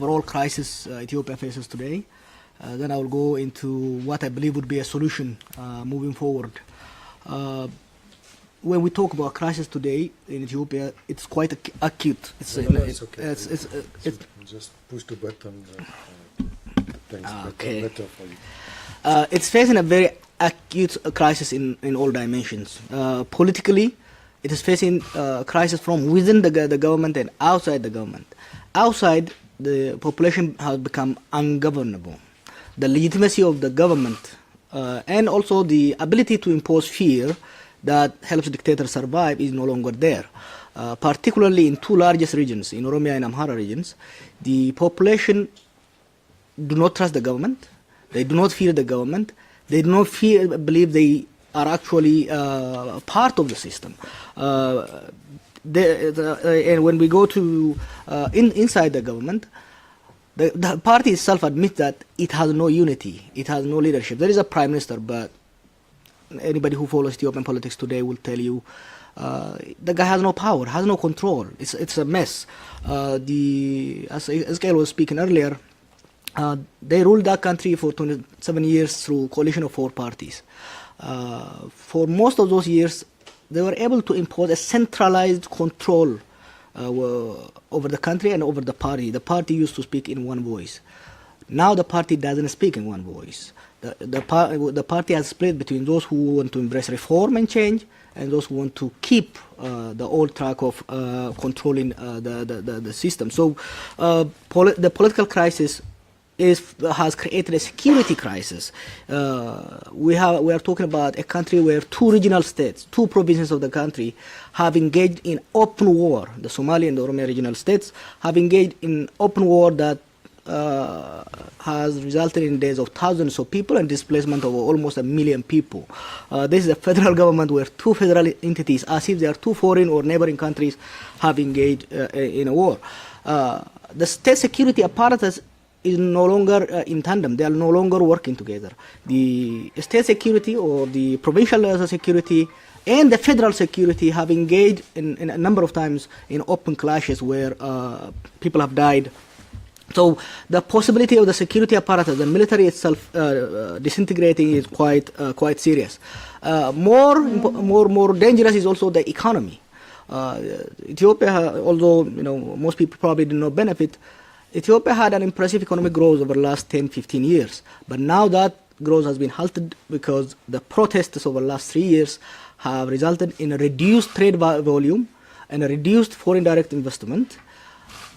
overall crisis Ethiopia faces today. Then I will go into what I believe would be a solution moving forward. When we talk about crisis today in Ethiopia, it's quite acute. It's okay. Just push the button. Okay. Better for you. It's facing a very acute crisis in all dimensions. Politically, it is facing a crisis from within the government and outside the government. Outside, the population has become ungovernable. The legitimacy of the government and also the ability to impose fear that helps dictators survive is no longer there. Particularly in two largest regions, in Oromia and Amhara regions, the population do not trust the government. They do not fear the government. They do not believe they are actually part of the system. And when we go to inside the government, the party itself admits that it has no unity, it has no leadership. There is a prime minister, but anybody who follows Ethiopian politics today will tell you the guy has no power, has no control. It's a mess. As Iskele was speaking earlier, they ruled that country for 27 years through a coalition of 4 parties. For most of those years, they were able to impose a centralized control over the country and over the party. The party used to speak in one voice. Now the party doesn't speak in one voice. The party has split between those who want to embrace reform and change and those who want to keep the old track of controlling the system. So the political crisis has created a security crisis. We are talking about a country where 2 regional states, 2 provinces of the country have engaged in open war. The Somali and the Oromia regional states have engaged in open war that has resulted in deaths of thousands of people and displacement of almost 1 million people. This is a federal government where 2 federal entities, as if they are 2 foreign or neighboring countries, have engaged in a war. The state security apparatus is no longer in tandem. They are no longer working together. The state security or the provincial security and the federal security have engaged in a number of times in open clashes where people have died. So the possibility of the security apparatus, the military itself disintegrating is quite serious. More dangerous is also the economy. Ethiopia, although most people probably did not benefit, Ethiopia had an impressive economic growth over the last 10-15 years, but now that growth has been halted because the protests over the last 3 years have resulted in a reduced trade volume and a reduced foreign direct investment.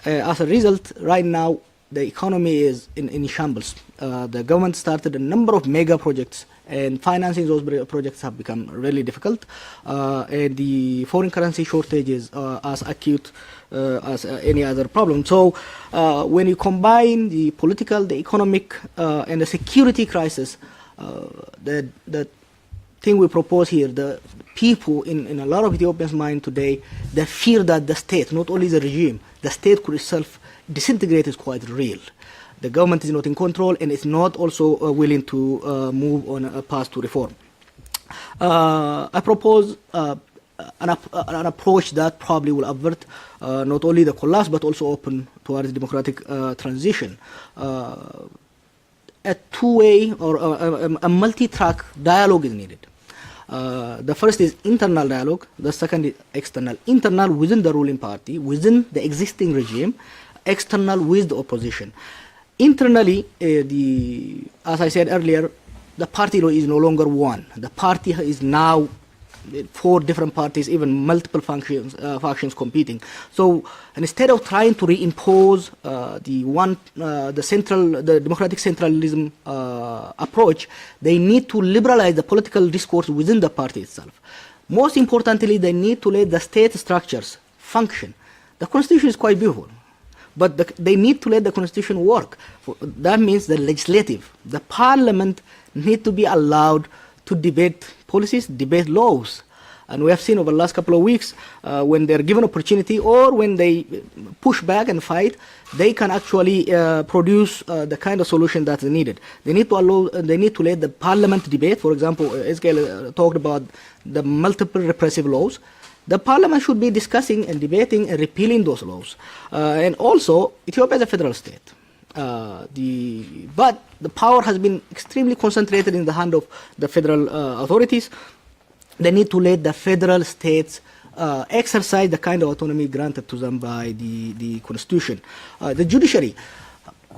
As a result, right now, the economy is in shambles. The government started a number of mega projects, and financing those projects have become really difficult. And the foreign currency shortage is as acute as any other problem. So when you combine the political, the economic, and the security crisis, the thing we propose here, the people in a lot of Ethiopians' mind today, they fear that the state, not only the regime, the state could itself disintegrate is quite real. The government is not in control and is not also willing to move on a path to reform. I propose an approach that probably will avert not only the collapse but also open towards democratic transition. A two-way or a multi-track dialogue is needed. The first is internal dialogue, the second is external. Internal within the ruling party, within the existing regime, external with the opposition. Internally, as I said earlier, the party is no longer one. The party is now 4 different parties, even multiple factions competing. So instead of trying to reimpose the democratic centralism approach, they need to liberalize the political discourse within the party itself. Most importantly, they need to let the state structures function. The constitution is quite beautiful, but they need to let the constitution work. That means the legislative, the parliament need to be allowed to debate policies, debate laws. And we have seen over the last couple of weeks, when they're given opportunity or when they push back and fight, they can actually produce the kind of solution that's needed. They need to let the parliament debate. For example, Iskele talked about the multiple repressive laws. the parliament should be discussing and debating and repealing those laws. And also, Ethiopia is a federal state. But the power has been extremely concentrated in the hand of the federal authorities. They need to let the federal states exercise the kind of autonomy granted to them by the constitution. The judiciary,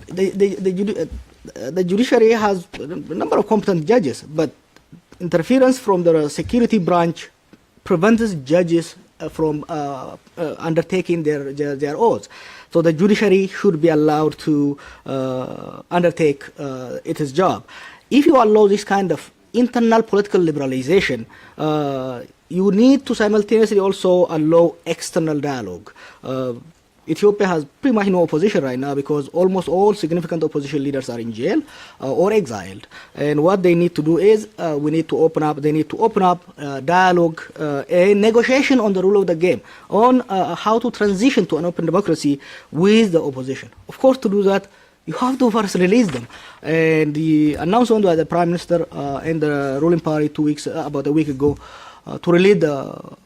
the judiciary has a number of competent judges, but interference from the security branch prevents judges from undertaking their oaths. So the judiciary should be allowed to undertake its job. If you allow this kind of internal political liberalization, you need to simultaneously also allow external dialogue. Ethiopia has pretty much no opposition right now because almost all significant opposition leaders are in jail or exiled. And what they need to do is they need to open up dialogue and negotiation on the rule of the game, on how to transition to an open democracy with the opposition. Of course, to do that, you have to first release them. And the announcement by the Prime Minister and the ruling party about a week ago, to release the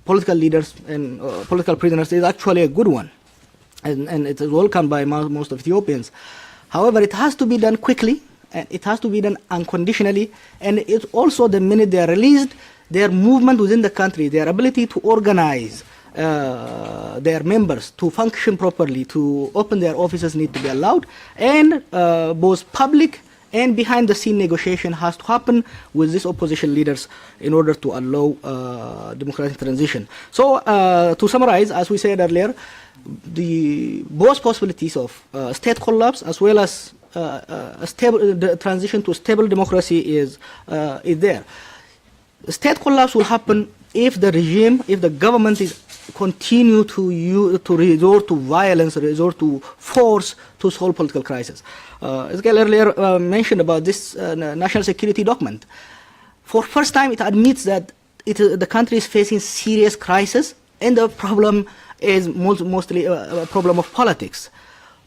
political leaders and political prisoners is actually a good one, and it is welcomed by most of Ethiopians. However, it has to be done quickly, and it has to be done unconditionally, and it's also the minute they are released, their movement within the country, their ability to organize their members to function properly, to open their offices need to be allowed, and both public and behind the scene negotiation has to happen with these opposition leaders in order to allow democratic transition. So to summarize, as we said earlier, both possibilities of state collapse as well as the transition to stable democracy is there. State collapse will happen if the government is continue to resort to violence, resort to force to solve political crisis. Iskele earlier mentioned about this national security document. For first time, it admits that the country is facing serious crisis, and the problem is mostly a problem of politics.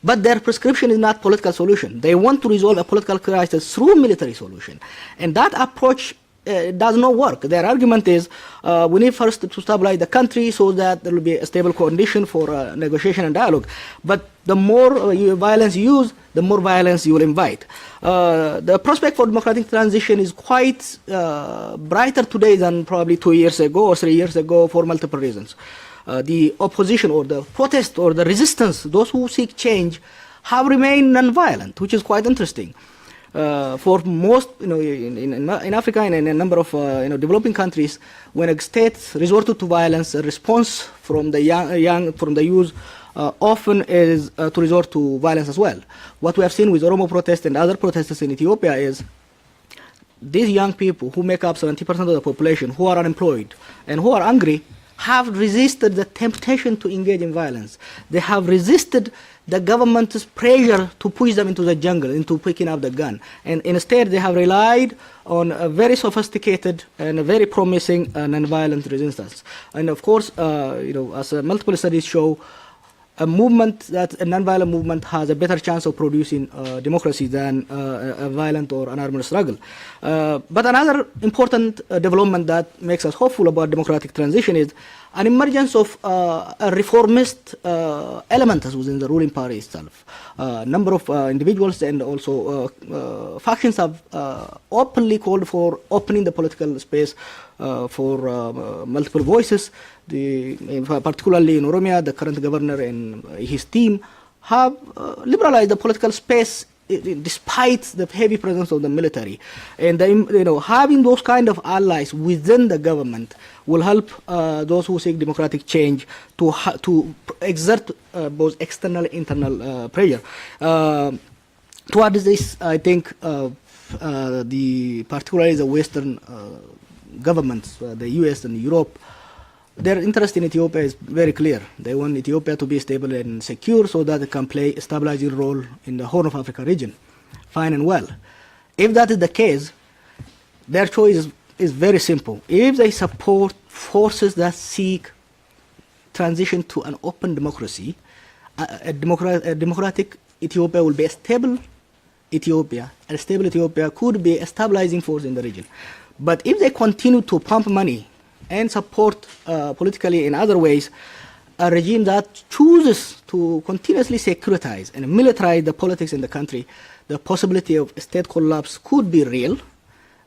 But their prescription is not political solution. They want to resolve a political crisis through military solution, and that approach does not work. Their argument is we need first to stabilize the country so that there will be a stable condition for negotiation and dialogue. But the more violence you use, the more violence you will invite. The prospect for democratic transition is quite brighter today than probably 2 years ago or 3 years ago for multiple reasons. The opposition or the protest or the resistance, those who seek change, have remained non-violent, which is quite interesting. For most, in Africa and in a number of developing countries, when a state resorted to violence, a response from the youth often is to resort to violence as well. What we have seen with Oromo protests and other protesters in Ethiopia is these young people who make up 70% of the population, who are unemployed and who are angry, have resisted the temptation to engage in violence. They have resisted the government's pressure to push them into the jungle, into picking up the gun. And instead, they have relied on a very sophisticated and a very promising non-violent resistance. And of course, as multiple studies show, a non-violent movement has a better chance of producing democracy than a violent or an armed struggle. But another important development that makes us hopeful about democratic transition is an emergence of a reformist elements within the ruling party itself. A number of individuals and also factions have openly called for opening the political space for multiple voices. Particularly in Oromia, the current governor and his team have liberalized the political space despite the heavy presence of the military. And having those kind of allies within the government will help those who seek democratic change to exert both external and internal pressure. Towards this, I think particularly the Western governments, the US and Europe, their interest in Ethiopia is very clear. They want Ethiopia to be stable and secure so that it can play a stabilizing role in the Horn of Africa region. Fine and well. If that is the case, their choice is very simple. If they support forces that seek transition to an open democracy, a democratic Ethiopia will be a stable Ethiopia. A stable Ethiopia could be a stabilizing force in the region. But if they continue to pump money and support politically in other ways a regime that chooses to continuously securitize and militarize the politics in the country, the possibility of state collapse could be real,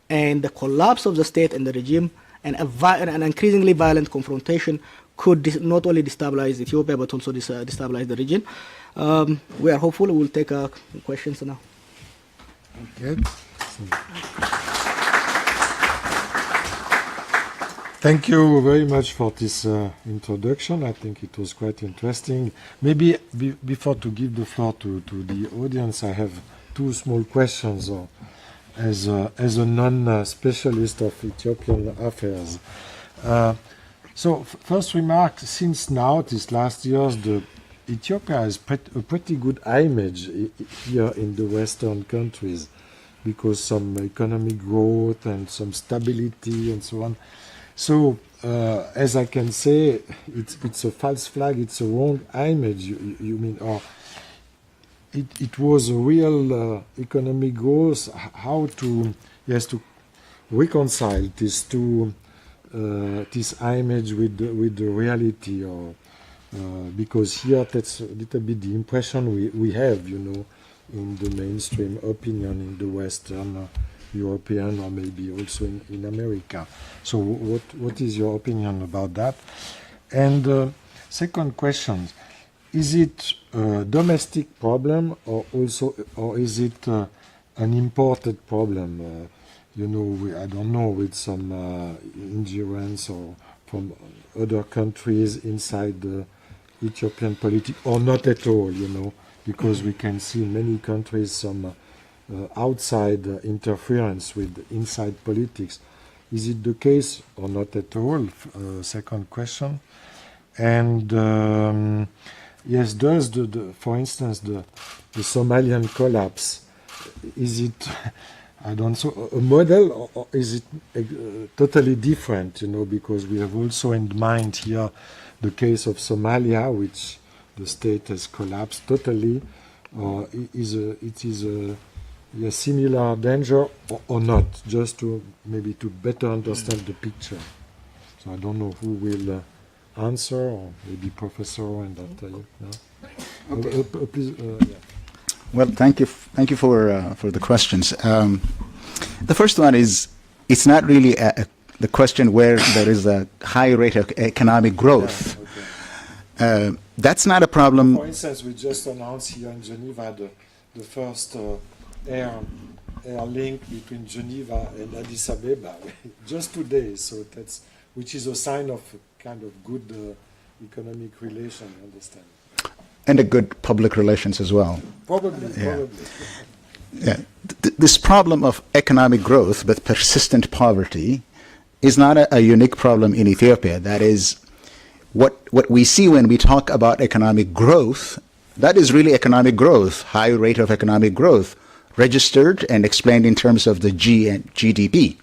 and the collapse of the state and the regime and an increasingly violent confrontation could not only destabilize Ethiopia but also destabilize the region. We are hopeful. We will take questions now. Okay. Thank you very much for this introduction. I think it was quite interesting. Maybe before to give the floor to the audience, I have two small questions. As a non-specialist of Ethiopian affairs. So first remark, since now, these last years, Ethiopia has a pretty good image here in the Western countries because some economic growth and some stability and so on. So as I can say, it's a false flag, it's a wrong image, you mean, or it was a real economic growth. How to reconcile this this image with the reality, or because here that's a little bit the impression we have, in the mainstream opinion in the Western European or maybe also in America. So what is your opinion about that? And second question. Is it a domestic problem or is it an imported problem? I don't know, with some ingerence or from other countries inside the Ethiopian politics, or not at all, because we can see in many countries some outside interference with inside politics. Is it the case or not at all? Second question. And yes, does for instance, the Somalian collapse, is it, I don't know, a model, or is it totally different, because we have also in mind here the case of Somalia, which the state has collapsed totally, or it is a similar danger or not, just to maybe to better understand the picture. So I don't know who will answer, or maybe Professor and after you. No? Okay. Please, yeah. Well, thank you for the questions. The first one is, it's not really the question where there is a high rate of economic growth. Yeah, okay. That's not a problem. For instance, we just announced here in Geneva the first air link between Geneva and Addis Ababa just today. So which is a sign of kind of good economic relation, you understand? And a good public relations as well. Probably. Yeah. This problem of economic growth but persistent poverty is not a unique problem in Ethiopia. That is, what we see when we talk about economic growth, that is really economic growth, high rate of economic growth, registered and explained in terms of the GDP.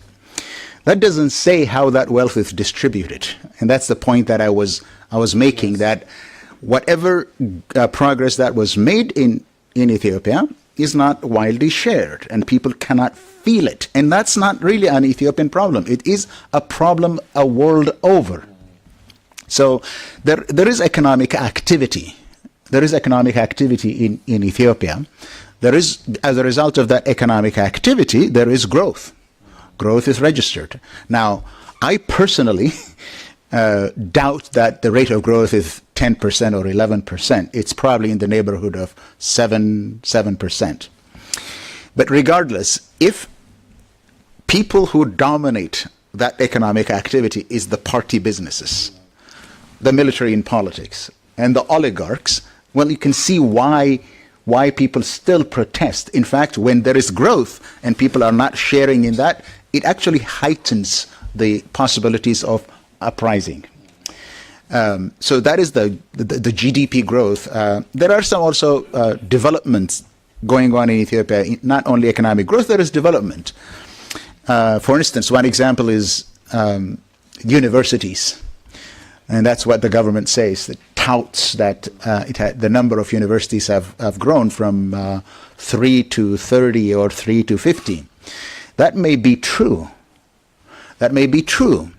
That doesn't say how that wealth is distributed. And that's the point that I was making, that whatever progress that was made in Ethiopia is not widely shared, and people cannot feel it. And that's not really an Ethiopian problem. It is a problem a world over. So there is economic activity. There is economic activity in Ethiopia. There is, as a result of that economic activity, there is growth. Growth is registered. Now, I personally doubt that the rate of growth is 10% or 11%. It's probably in the neighborhood of 7%. But regardless, if people who dominate that economic activity is the party businesses, the military and politics, and the oligarchs, well, you can see why people still protest. In fact, when there is growth and people are not sharing in that, it actually heightens the possibilities of uprising. So that is the GDP growth. There are some also developments going on in Ethiopia. Not only economic growth, there is development. For instance, one example is universities. And that's what the government says, that touts that the number of universities have grown from 3 to 30 or 3 to 50. That may be true. That may be true.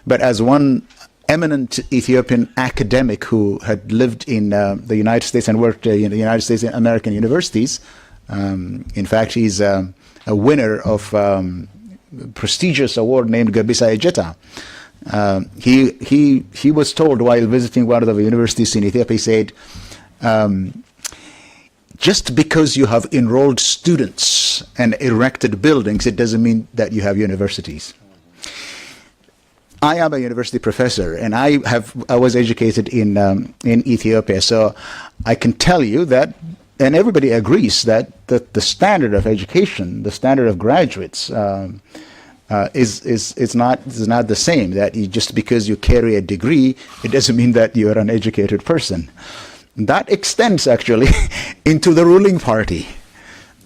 But as one eminent Ethiopian academic who had lived in the United States and worked in the United States and American universities, in fact, he's a winner of prestigious award named Gabisa Ejeta. He was told while visiting one of the universities in Ethiopia, he said, just because you have enrolled students and erected buildings, it doesn't mean that you have universities. I am a university professor, and I was educated in Ethiopia, so I can tell you that, and everybody agrees that the standard of education, the standard of graduates, is not the same. That just because you carry a degree, it doesn't mean that you are an educated person. That extends actually into the ruling party.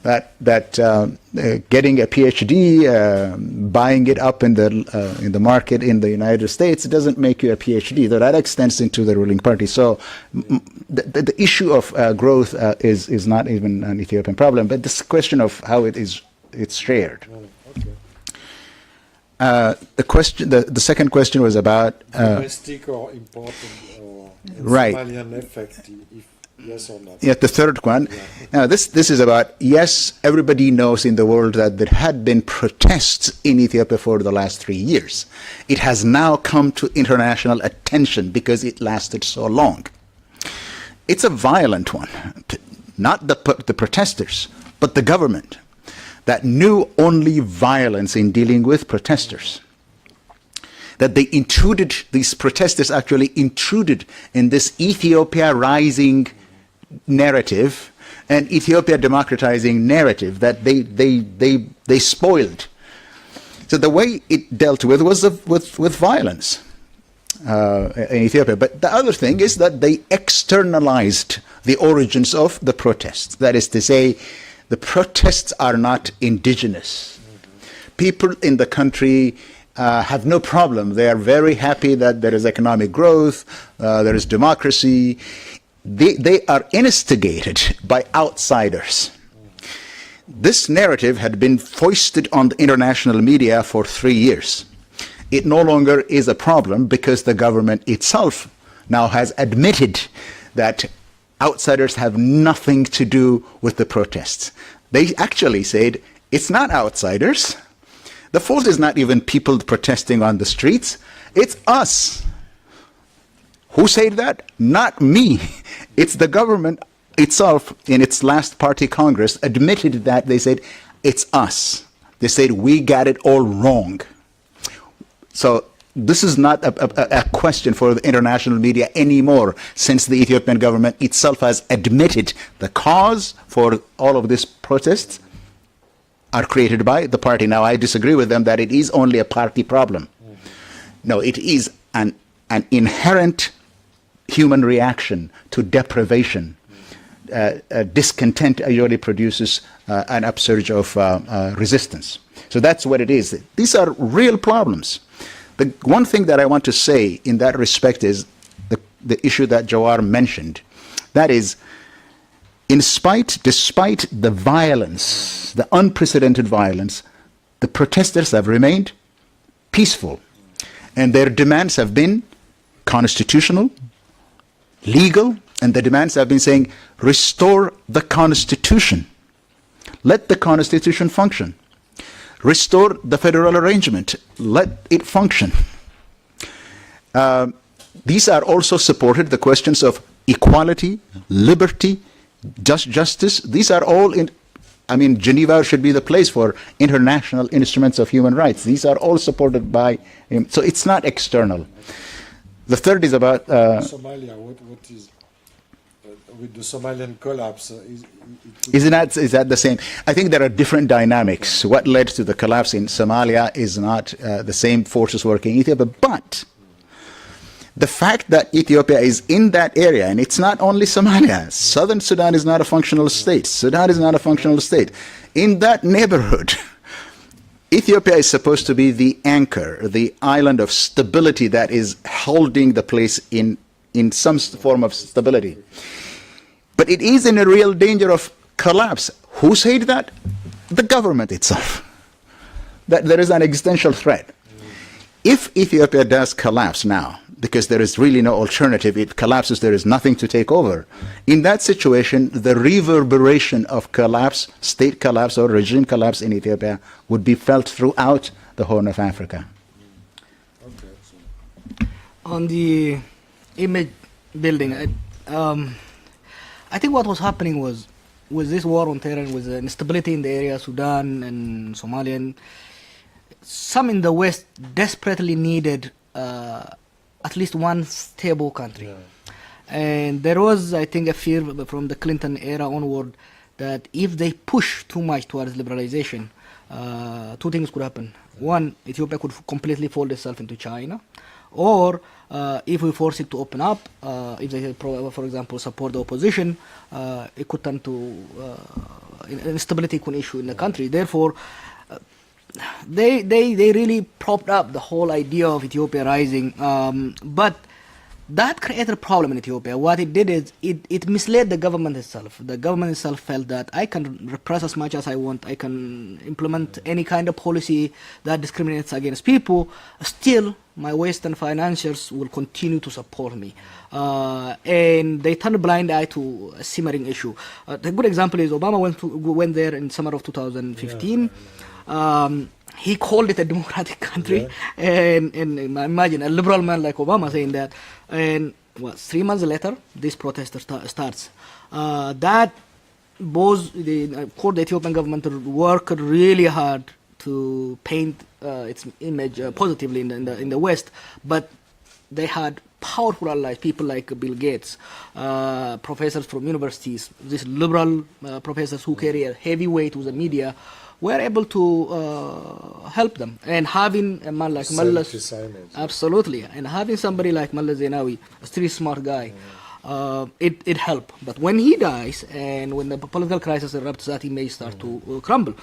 That getting a PhD, buying it up in the market in the United States, doesn't make you a PhD. That extends into the ruling party. So the issue of growth is not even an Ethiopian problem, but this question of how it's shared. The second question was about domestic or important or right. Somalian effect, if yes or not. Yeah, the third one. Yeah. Now, this is about, yes, everybody knows in the world that there had been protests in Ethiopia for the last 3 years. It has now come to international attention because it lasted so long. It's a violent one, not the protesters, but the government that knew only violence in dealing with protesters. That they intruded, these protesters actually intruded in this Ethiopia rising narrative and Ethiopia democratizing narrative that they spoiled. So the way it dealt with was with violence in Ethiopia. But the other thing is that they externalized the origins of the protests. That is to say, the protests are not indigenous. People in the country have no problem. They are very happy that there is economic growth, there is democracy. They are instigated by outsiders. This narrative had been foisted on the international media for 3 years. It no longer is a problem because the government itself now has admitted that outsiders have nothing to do with the protests. They actually said, it's not outsiders. The fault is not even people protesting on the streets. It's us. Who said that? Not me. It's the government itself in its last party Congress admitted that. They said, it's us. They said, we got it all wrong. So this is not a question for the international media anymore, since the Ethiopian government itself has admitted the cause for all of these protests are created by the party. Now, I disagree with them that it is only a party problem. No, it is an inherent human reaction to deprivation. Discontent usually produces an upsurge of resistance. So that's what it is. These are real problems. The one thing that I want to say in that respect is the issue that Jawar mentioned. That is, despite the violence, the unprecedented violence, the protesters have remained peaceful. And their demands have been constitutional, legal, and the demands have been saying, restore the Constitution. Let the Constitution function. Restore the federal arrangement. Let it function. These are also supported, the questions of equality, liberty, justice. These are all Geneva should be the place for international instruments of human rights. These are all supported by him. So it's not external. The third is about Somalia. What is with the Somalian collapse? Is that the same? I think there are different dynamics. What led to the collapse in Somalia is not the same forces working in Ethiopia, but the fact that Ethiopia is in that area, and it's not only Somalia. Southern Sudan is not a functional state. Sudan is not a functional state. In that neighborhood, Ethiopia is supposed to be the anchor, the island of stability that is holding the place in some form of stability. But it is in a real danger of collapse. Who said that? The government itself. That there is an existential threat. if Ethiopia does collapse now, because there is really no alternative, it collapses, there is nothing to take over. In that situation, the reverberation of collapse, state collapse or regime collapse in Ethiopia would be felt throughout the Horn of Africa. On the image building, I think what was happening was, with this war on terror, with the instability in the area, Sudan and Somalia, and some in the West desperately needed at least one stable country. And there was, I think, a fear from the Clinton era onward that if they push too much towards liberalization, two things could happen. One, Ethiopia could completely fold itself into China, or if we force it to open up, if they, for example, support the opposition, it could turn to instability could issue in the country. Therefore, they really propped up the whole idea of Ethiopia rising, but that created a problem in Ethiopia. What it did is it misled the government itself. The government itself felt that I can repress as much as I want, I can implement any kind of policy that discriminates against people, still my Western financiers will continue to support me. And they turned a blind eye to a simmering issue. The good example is Obama went there in summer of 2015. He called it a democratic country, and imagine a liberal man like Obama saying that. And 3 months later, this protest starts. That both the Ethiopian government worked really hard to paint its image positively in the West, but they had powerful allies, people like Bill Gates, professors from universities, these liberal professors who carry a heavy weight with the media, were able to help them. And having a man like Mullah, absolutely, and having somebody like Mullah Zenawi, a very smart guy, it helped. But when he dies, and when the political crisis erupts, that he may start to crumble.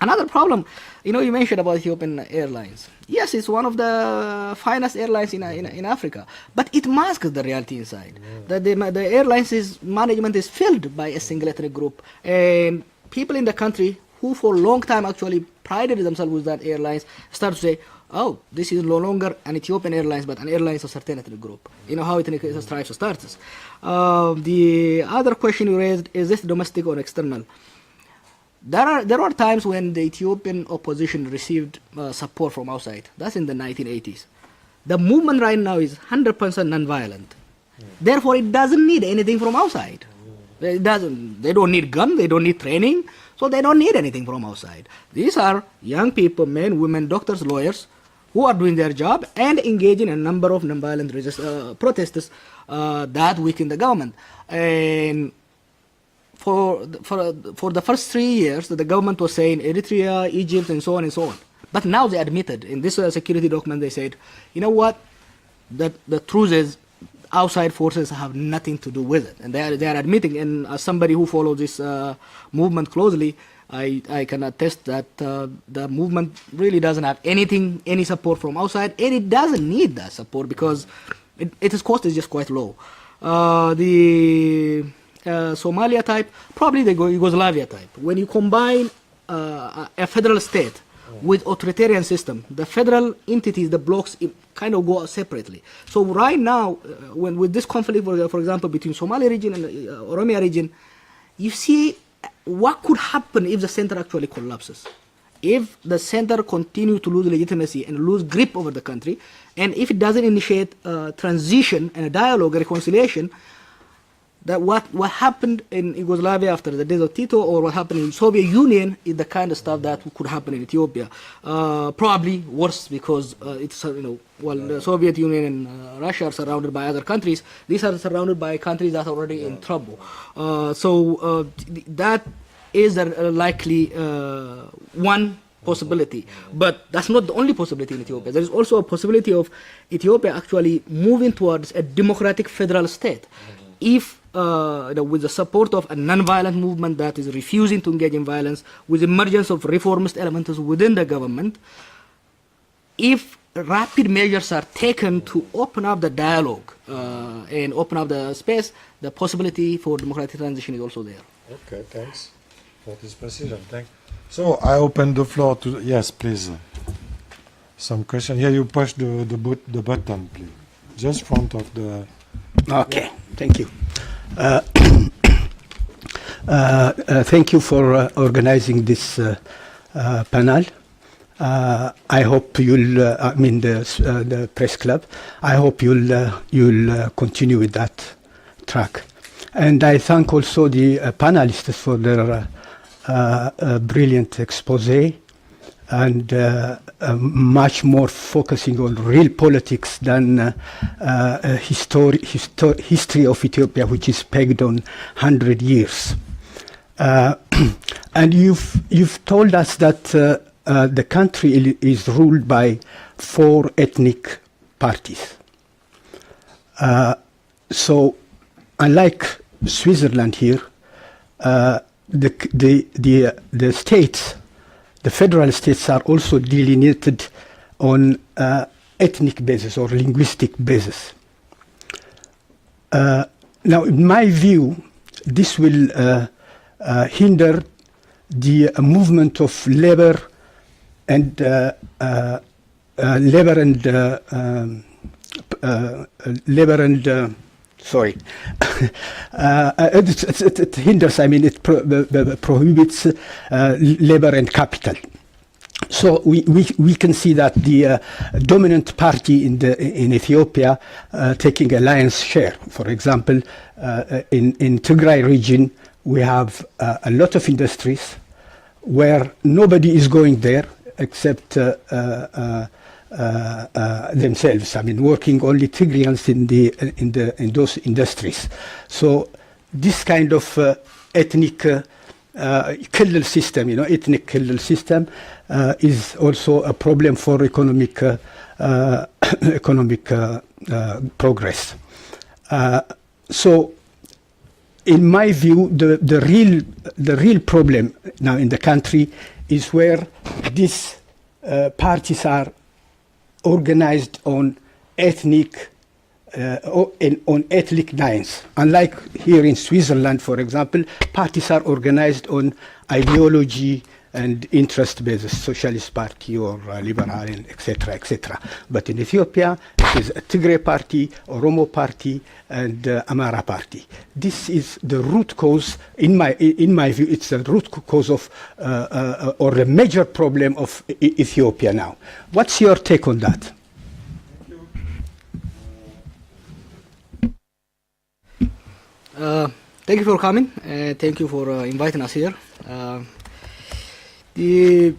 Another problem, you mentioned about Ethiopian Airlines. Yes, it's one of the finest airlines in Africa, but it masks the reality inside. The airlines' management is filled by a single ethnic group, and people in the country who for a long time actually prided themselves with that airlines start to say, oh, this is no longer an Ethiopian Airlines, but an airlines of certain ethnic group. You know how it strives to start this. The other question you raised, is this domestic or external? There are times when the Ethiopian opposition received support from outside. That's in the 1980s. The movement right now is 100% non-violent. Therefore, it doesn't need anything from outside. They don't need guns, they don't need training, so they don't need anything from outside. These are young people, men, women, doctors, lawyers, who are doing their job and engaging in a number of non-violent protests that weaken the government. And for the first 3 years, the government was saying Eritrea, Egypt, and so on and so on. But now they admitted, in this security document, they said, you know what, the truth is, outside forces have nothing to do with it, and they are admitting. And as somebody who follows this movement closely, I can attest that the movement really doesn't have any support from outside, and it doesn't need that support because its cost is just quite low. The Somalia type, probably the Yugoslavia type. When you combine a federal state with authoritarian system, the federal entities, the blocks, kind of go separately. So right now, when with this conflict, for example, between Somali region and Oromia region, you see what could happen if the center actually collapses. If the center continue to lose legitimacy and lose grip over the country, and if it doesn't initiate transition and a dialogue, a reconciliation, that what happened in Yugoslavia after the days of Tito, or what happened in Soviet Union, is the kind of stuff that could happen in Ethiopia. Probably worse because the Soviet Union and Russia are surrounded by other countries. These are surrounded by countries that are already in trouble. So that is a likely one possibility, but that's not the only possibility in Ethiopia. There is also a possibility of Ethiopia actually moving towards a democratic federal state. If with the support of a non-violent movement that is refusing to engage in violence, with emergence of reformist elements within the government, if rapid measures are taken to open up the dialogue and open up the space, the possibility for democratic transition is also there. Okay, thanks for this precision. So I open the floor to, yes, please. some question. Here, you push the button, please. Just front of the... Okay, thank you. Thank you for organizing this panel. I hope you'll, the press club, I hope you'll continue with that track. And I thank also the panelists for their brilliant expose and much more focusing on real politics than history of Ethiopia, which is pegged on 100 years. And you've told us that the country is ruled by 4 ethnic parties. So, unlike Switzerland here, the states, the federal states, are also delineated on ethnic basis or linguistic basis. Now, in my view, this will hinder the movement of labor and sorry, it hinders. I mean, it prohibits labor and capital. So we can see that the dominant party in Ethiopia taking a lion's share. For example, in Tigray region, we have a lot of industries where nobody is going there except themselves. I mean, working only Tigrayans in those industries. So this kind of ethnic killal system, ethnic killal system, is also a problem for economic progress. So, in my view, the real problem now in the country is where these parties are organized on ethnic lines. Unlike here in Switzerland, for example, parties are organized on ideology and interest basis, Socialist Party or Liberal, etc., etc. But in Ethiopia, it is a Tigray Party, Oromo Party, and Amara Party. This is the root cause, in my view, it's the root cause of, or the major problem of Ethiopia now. What's your take on that? Thank you for coming. Thank you for inviting us here. The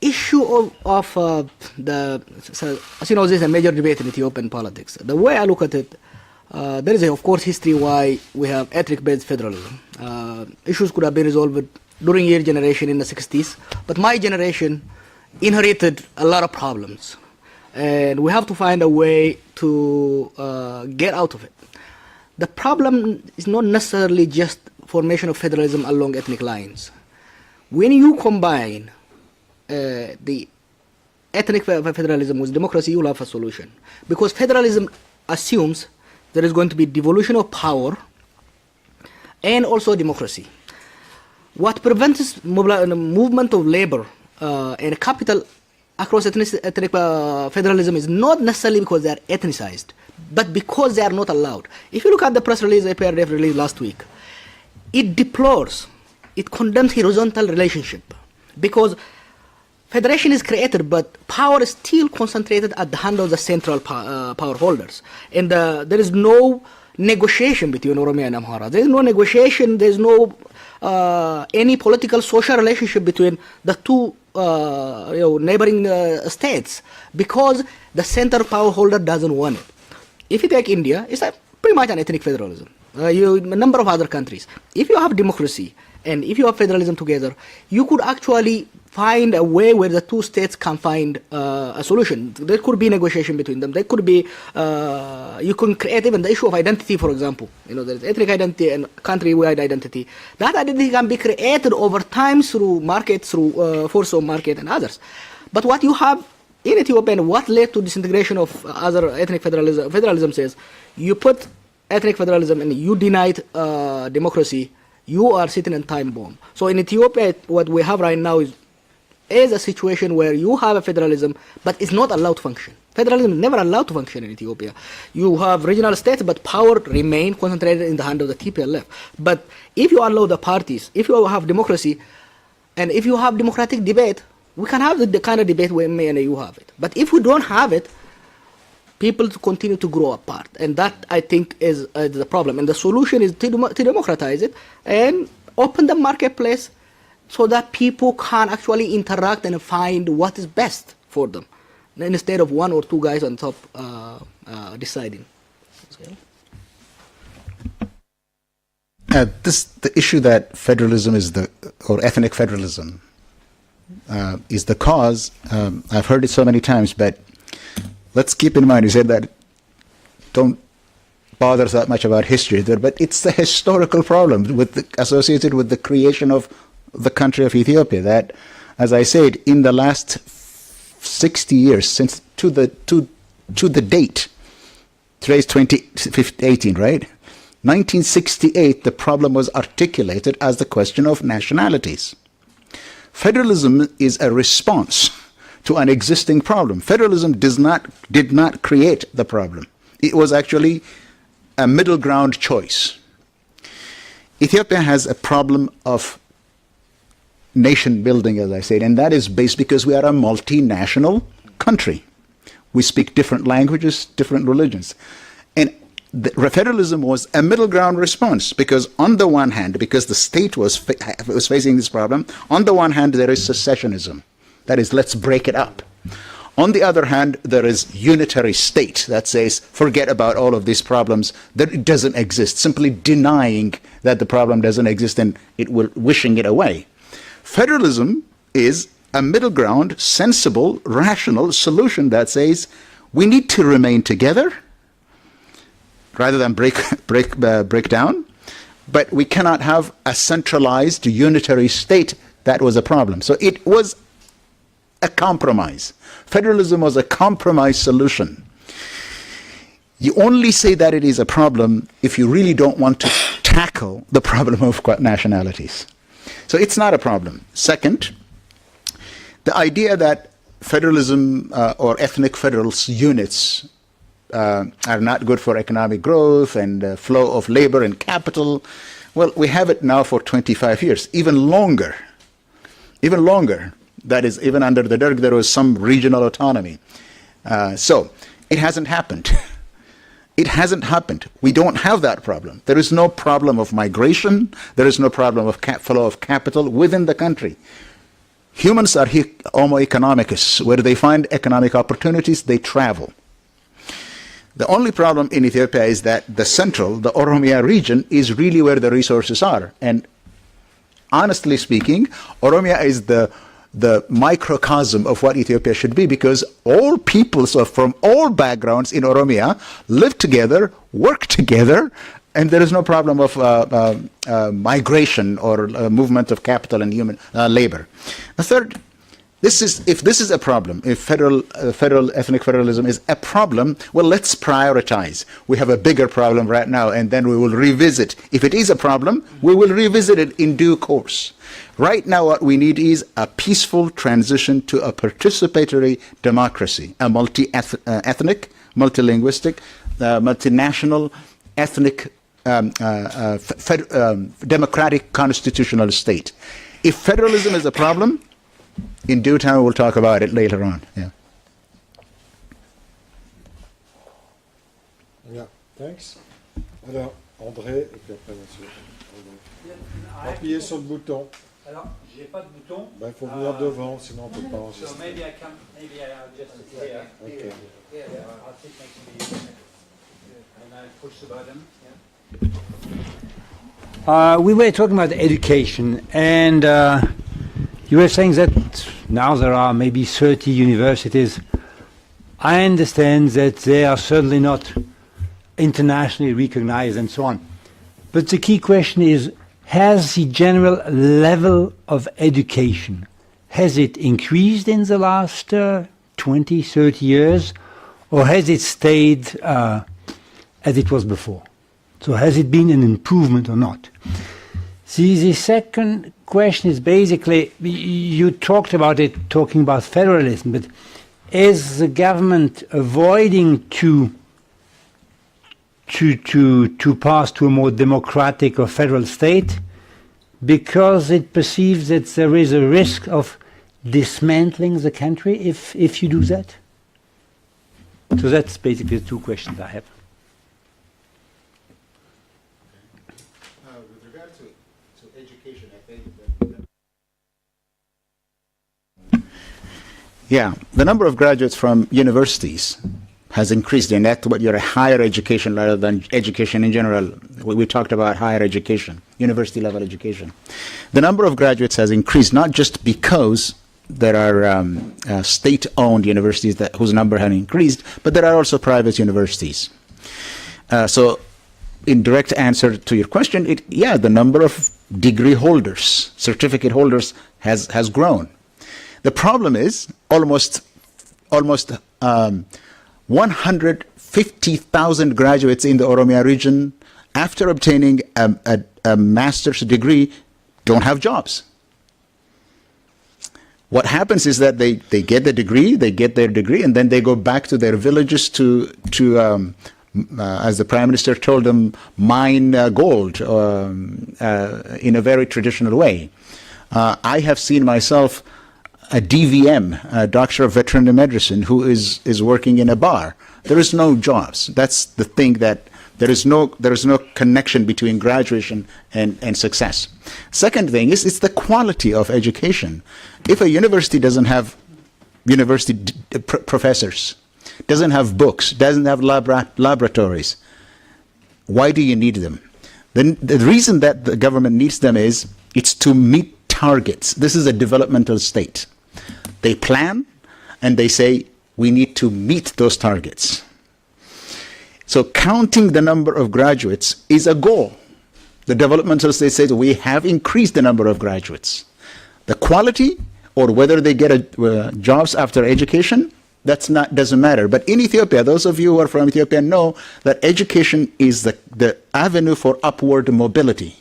issue of as you know, there's a major debate in Ethiopian politics. The way I look at it, there is, of course, history why we have ethnic-based federalism. Issues could have been resolved during your generation in the 60s, but my generation inherited a lot of problems. And we have to find a way to get out of it. The problem is not necessarily just formation of federalism along ethnic lines. When you combine the ethnic federalism with democracy, you'll have a solution. Because federalism assumes there is going to be devolution of power and also democracy. What prevents movement of labor and capital across ethnic federalism is not necessarily because they are ethnicized, but because they are not allowed. If you look at the press release APRF released last week, it deplores, it condemns horizontal relationship because federation is created, but power is still concentrated at the hand of the central power holders. And there is no negotiation between Oromia and Amhara. There is no negotiation, there is no any political social relationship between the two neighboring states because the central power holder doesn't want it. If you take India, it's pretty much an ethnic federalism. A number of other countries. If you have democracy and if you have federalism together, you could actually find a way where the two states can find a solution. There could be negotiation between them. There could be, you can create even the issue of identity, for example. There's ethnic identity and country-wide identity. That identity can be created over time through market, through force of market and others. But what you have in Ethiopia and what led to disintegration of other ethnic federalism says, you put ethnic federalism and you denied democracy, you are sitting in time bomb. So in Ethiopia, what we have right now is is a situation where you have a federalism, but it's not allowed to function. Federalism is never allowed to function in Ethiopia. You have regional states, but power remain concentrated in the hand of the TPLF. But if you allow the parties, if you have democracy, and if you have democratic debate, we can have the kind of debate where me and you have it. But if we don't have it, people continue to grow apart. And that, I think, is the problem. And the solution is to democratize it and open the marketplace so that people can actually interact and find what is best for them, instead of one or two guys on top deciding. The issue that federalism is or ethnic federalism is the cause. I've heard it so many times, but let's keep in mind, you said that don't bother that much about history there, but it's the historical problem associated with the creation of the country of Ethiopia that, as I said, in the last 60 years, since to the date, today's 2018, right? 1968, the problem was articulated as the question of nationalities. Federalism is a response to an existing problem. Federalism did not create the problem. It was actually a middle ground choice. Ethiopia has a problem of nation building, as I said, and that is based because we are a multinational country. We speak different languages, different religions. And federalism was a middle ground response because on the one hand, because the state was facing this problem, on the one hand there is secessionism. That is, let's break it up. On the other hand, there is unitary state that says, forget about all of these problems, that it doesn't exist, simply denying that the problem doesn't exist and wishing it away. Federalism is a middle ground, sensible, rational solution that says we need to remain together rather than break down, but we cannot have a centralized unitary state. That was a problem. So it was a compromise. Federalism was a compromise solution. You only say that it is a problem if you really don't want to tackle the problem of nationalities. So it's not a problem. Second, the idea that federalism or ethnic federal units are not good for economic growth and flow of labor and capital, well, we have it now for 25 years, even longer. Even longer. That is, even under the Derg, there was some regional autonomy. So it hasn't happened. It hasn't happened. We don't have that problem. There is no problem of migration. There is no problem of flow of capital within the country. Humans are homo economicus. Where they find economic opportunities, they travel. The only problem in Ethiopia is that the Oromia region, is really where the resources are. And honestly speaking, Oromia is the microcosm of what Ethiopia should be, because all peoples from all backgrounds in Oromia live together, work together, and there is no problem of migration or movement of capital and human labor. The third, if this is a problem, if ethnic federalism is a problem, well, let's prioritize. We have a bigger problem right now, and then we will revisit. If it is a problem, we will revisit it in due course. Right now, what we need is a peaceful transition to a participatory democracy, a multi-ethnic, multilinguistic, multinational, ethnic, democratic constitutional state. If federalism is a problem, in due time we'll talk about it later on. Yeah. Yeah, thanks. Alors, André, et puis après monsieur. Appuyez sur le bouton. Alors, j'ai pas de bouton. Il faut venir devant, sinon on ne peut pas So enregistrer. maybe I'll just sit here. Okay. I'll sit next to you. And I push the button. We were talking about education, and you were saying that now there are maybe 30 universities. I understand that they are certainly not internationally recognized and so on. But the key question is, has the general level of education, has it increased in the last 20, 30 years, or has it stayed as it was before? So has it been an improvement or not? The second question is basically, you talked about it, talking about federalism, but is the government avoiding to pass to a more democratic or federal state because it perceives that there is a risk of dismantling the country if you do that? So that's basically the two questions I have. With regard to education, I think the number of graduates from universities has increased, and that's what you're a higher education rather than education in general. We talked about higher education, university level education. The number of graduates has increased not just because there are state-owned universities whose number has increased, but there are also private universities. So in direct answer to your question, the number of degree holders, certificate holders has grown. The problem is almost 150,000 graduates in the Oromia region, after obtaining a master's degree, don't have jobs. What happens is that they get their degree, and then they go back to their villages to as the Prime Minister told them, mine gold in a very traditional way. I have seen myself a DVM, a Doctor of Veterinary Medicine, who is working in a bar. There is no jobs. That's the thing, that there is no connection between graduation and success. Second thing is it's the quality of education. If a university doesn't have university professors, doesn't have books, doesn't have laboratories, why do you need them? Then the reason that the government needs them is it's to meet targets. This is a developmental state. They plan and they say we need to meet those targets. So counting the number of graduates is a goal. The developmental state says we have increased the number of graduates. The quality, or whether they get jobs after education, doesn't matter. But in Ethiopia, those of you who are from Ethiopia know that education is the avenue for upward mobility,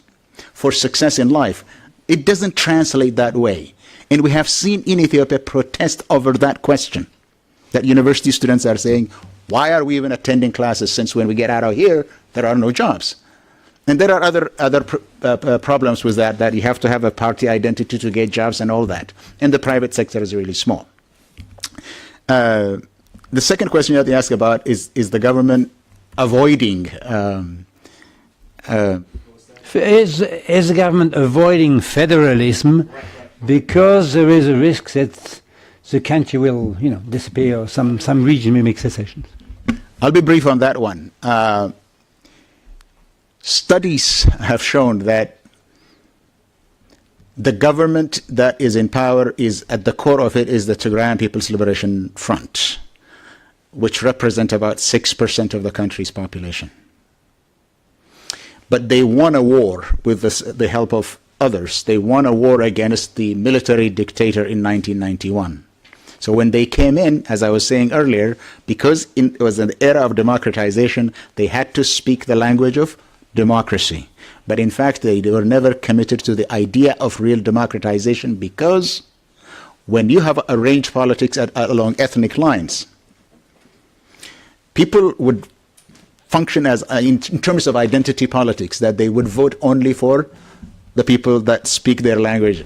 for success in life. It doesn't translate that way. And we have seen in Ethiopia protest over that question, that university students are saying, why are we even attending classes, since when we get out of here, there are no jobs? And there are other problems with that you have to have a party identity to get jobs and all that. And the private sector is really small. The second question you have to ask about is the government avoiding... Is the government avoiding federalism because there is a risk that the country will, disappear, or some region will make secession? I'll be brief on that one. Studies have shown that the government that is in power is, at the core of it, is the Tigrayan People's Liberation Front, which represent about 6% of the country's population. But they won a war with the help of others. They won a war against the military dictator in 1991. So when they came in, as I was saying earlier, because it was an era of democratization, they had to speak the language of democracy. But in fact, they were never committed to the idea of real democratization, because when you have arranged politics along ethnic lines, people would function as in terms of identity politics, that they would vote only for the people that speak their language.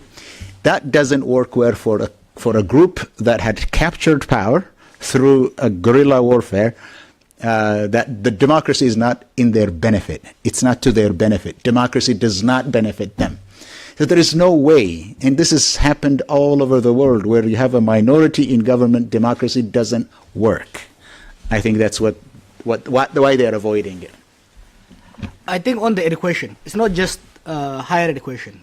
That doesn't work well for a group that had captured power through a guerrilla warfare. That the democracy is not in their benefit. It's not to their benefit. Democracy does not benefit them. So there is no way, and this has happened all over the world, where you have a minority in government, democracy doesn't work. I think that's why they're avoiding it. I think on the education, it's not just higher education.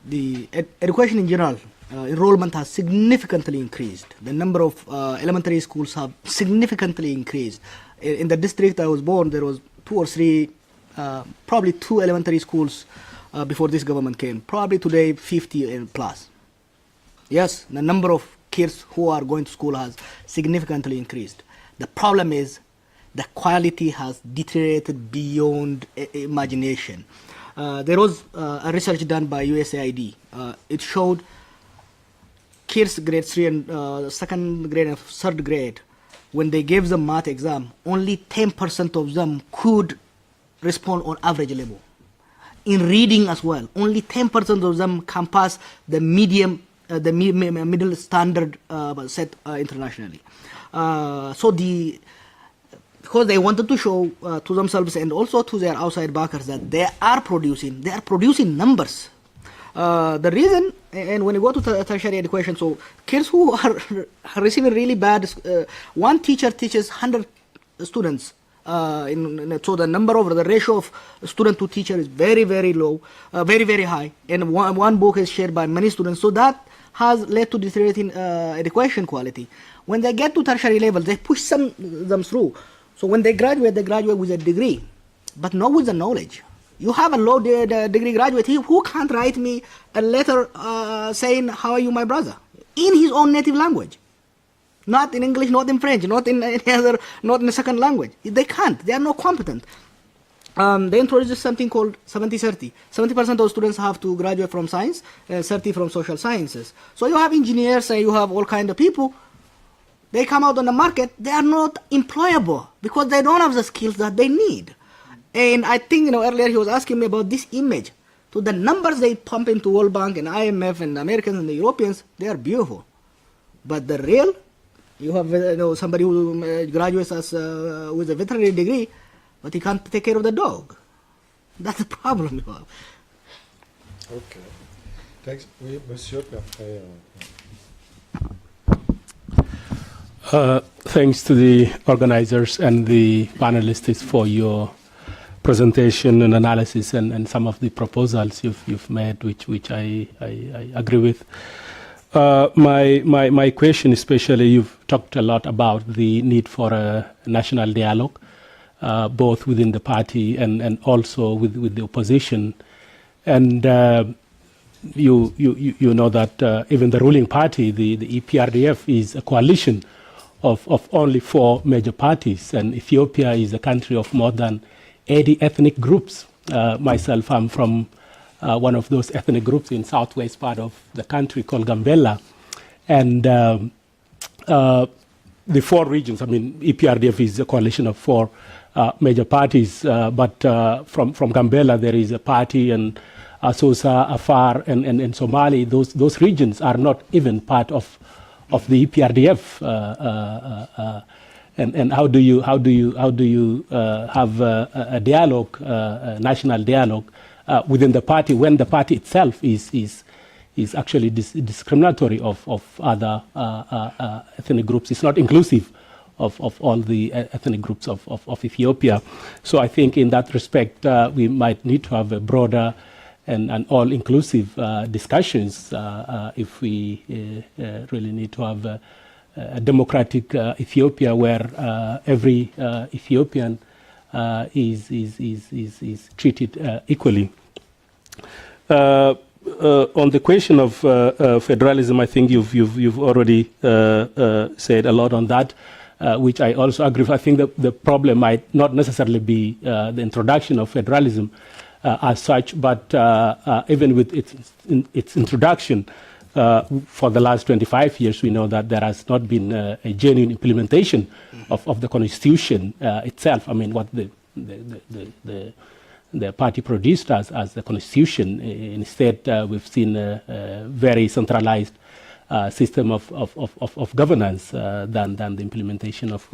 The education in general, enrollment has significantly increased. The number of elementary schools have significantly increased. In the district I was born, there was 2 or 3, probably 2 elementary schools before this government came. Probably today 50 and plus. Yes, the number of kids who are going to school has significantly increased. The problem is the quality has deteriorated beyond imagination. There was a research done by USAID. It showed kids grade 3 and second grade and third grade, when they gave them math exam, only 10% of them could respond on average level. In reading as well, only 10% of them can pass the medium, the middle standard set internationally. Because they wanted to show to themselves and also to their outside backers that they are producing numbers. The reason, and when you go to tertiary education, so kids who are receiving really bad, one teacher teaches 100 students. So the number of the ratio of student to teacher is very, very low, very, very high. And one book is shared by many students. So that has led to deteriorating education quality. When they get to tertiary level, they push them through. So when they graduate with a degree, but not with the knowledge. You have a low degree graduate, who can't write me a letter saying, how are you, my brother? In his own native language. Not in English, not in French, not in any other, not in a second language. They can't. They are not competent. They introduced something called 70-30. 70% of students have to graduate from science, 30 from social sciences. So you have engineers and you have all kind of people. They come out on the market, they are not employable because they don't have the skills that they need. And I think, earlier he was asking me about this image. So the numbers they pump into World Bank and IMF and the Americans and the Europeans, they are beautiful. But the real, you have somebody who graduates as with a veterinary degree, but he can't take care of the dog. That's the problem you have. Okay. Thanks. Oui, monsieur, puis après, Thanks to the organizers and the panelists for your presentation and analysis and some of the proposals you've made, which I agree with. My question, especially, you've talked a lot about the need for a national dialogue, both within the party and also with the opposition. And you know that even the ruling party, the EPRDF, is a coalition of only 4 major parties, and Ethiopia is a country of more than 80 ethnic groups. Myself, I'm from one of those ethnic groups in southwest part of the country called Gambela. And the 4 regions, EPRDF is a coalition of 4 major parties, but from Gambela there is a party, and Asosa, Afar, and Somali. Those regions are not even part of the EPRDF. And how do you have a dialogue, a national dialogue within the party when the party itself is actually discriminatory of other ethnic groups? It's not inclusive of all the ethnic groups of Ethiopia. So I think in that respect we might need to have a broader and all-inclusive discussions if we really need to have a democratic Ethiopia where every Ethiopian is treated equally. On the question of federalism, I think you've already said a lot on that, which I also agree with. I think the problem might not necessarily be the introduction of federalism as such, but even with its introduction, for the last 25 years, we know that there has not been a genuine implementation of the constitution itself. What the party produced as the constitution. Instead, we've seen a very centralized system of governance than the implementation of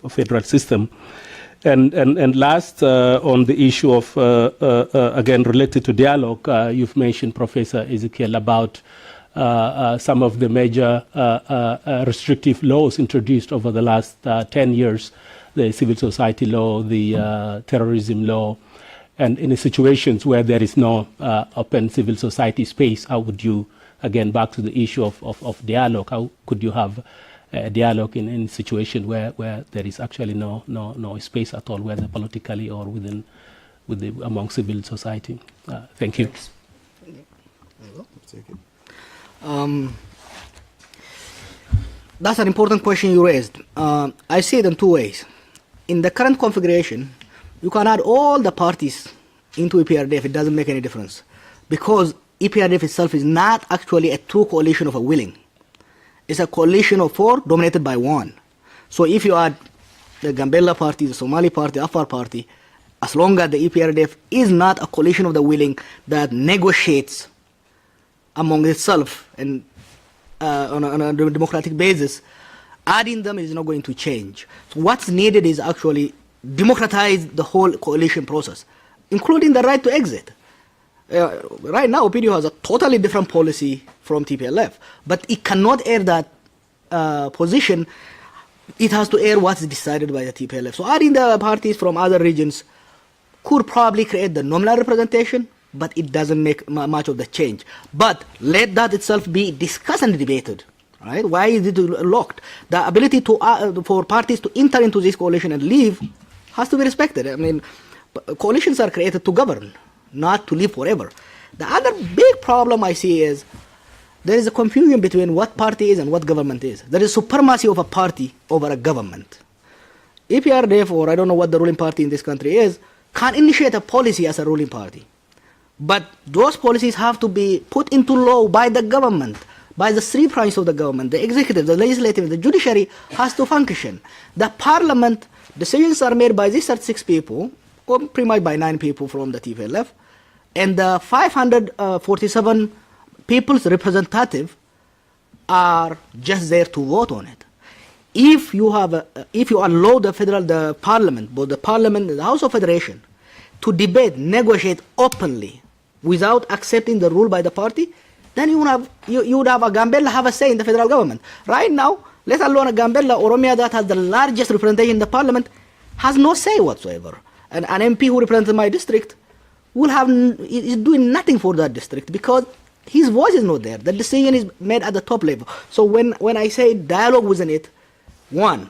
federal system. And last, on the issue of, again, related to dialogue, you've mentioned, Professor Iskele, about some of the major restrictive laws introduced over the last 10 years, the civil society law, the terrorism law, and in situations where there is no open civil society space, how would you, again, back to the issue of dialogue, how could you have a dialogue in a situation where there is actually no space at all, whether politically or among civil society? Thank you. That's an important question you raised. I see it in 2 ways. In the current configuration, you can add all the parties into EPRDF, it doesn't make any difference. Because EPRDF itself is not actually a true coalition of a willing. It's a coalition of four dominated by one. So if you add the Gambella party, the Somali party, Afar party, as long as the EPRDF is not a coalition of the willing that negotiates among itself and on a democratic basis, adding them is not going to change. So what's needed is actually democratize the whole coalition process, including the right to exit. Right now, OPDO has a totally different policy from TPLF, but it cannot air that position. It has to air what's decided by the TPLF. So adding the parties from other regions could probably create the nominal representation, but it doesn't make much of the change. But let that itself be discussed and debated. Right? Why is it locked? The ability to for parties to enter into this coalition and leave has to be respected. I mean, coalitions are created to govern, not to live forever. The other big problem I see is there is a confusion between what party is and what government is. There is supremacy of a party over a government. EPRDF, or I don't know what the ruling party in this country is, can initiate a policy as a ruling party. But those policies have to be put into law by the government, by the three branches of the government. The executive, the legislative, the judiciary has to function. The parliament, decisions are made by these 36 people, or pretty much by 9 people from the TPLF, and the 547 people's representative are just there to vote on it. If you allow the parliament, both the parliament and the House of Federation, to debate, negotiate openly without accepting the rule by the party, then you would have a Gambella have a say in the federal government. Right now, let alone a Gambella, Oromia that has the largest representation in the parliament, has no say whatsoever. And an MP who represents my district is doing nothing for that district because his voice is not there. The decision is made at the top level. So when I say dialogue within it, one,